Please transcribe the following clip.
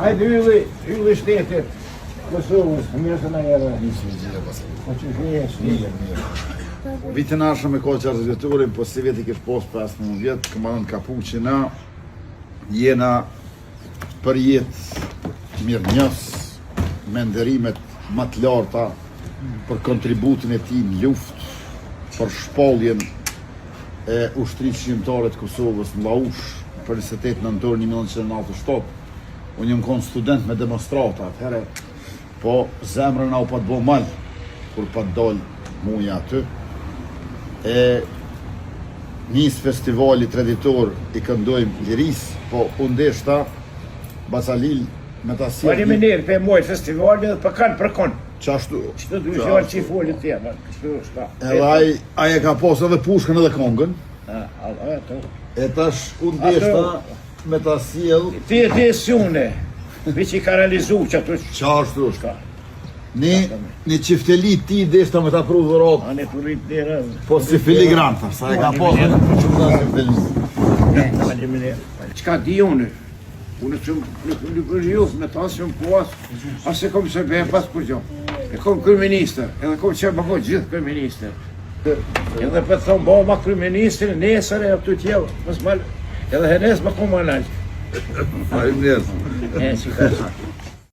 Hajde ylli shtetit Kosovës, mirë se na jere. Po që Vitin arshëm e kohë që arziturin, po si veti kish post 15 vjetë, këmarën kapuqina, jena për jetë mirë njës, me nderimet më të larta, për kontributin e ti në luft, për shpalljen e ushtrisë shqiptare të Kosovës në Laush, për 28 nëntor 1997. Unë jam kon student me demonstrata atëherë, po zemrën au pa të bo mal, kur pa të dal muja aty. Nis festivali traditor i këndojmë liris, po undeshta Bacalil me ta sjell. Faleminderit për moj festivali dhe për kanë për kon. Qashtu. Çdo dyshon që foli tema, kështu është. Edhe ai e ka pas edhe pushkën edhe kongën. Ato. E tash undeshta me ta sjell. Ti e sune. Veç i ka realizu që ato Qashtu është. Një qifteli ti deshta me ta pru dhërat. anë përrit njerë. Po si filigran, sa e ka pas edhe shumë da qifteli. Faleminderit. Çka di unë? Unë nuk rrjuh me ta që më pas, asë kom që bëhe pas kur gjo. E kom kërministër, edhe kom që më kohë gjithë kërministër. Edhe për thonë, bo ma kërministër, nesër e aty tjevë, mësë malë, edhe henes më kom anajtë. Faleminderit. Si ka sa.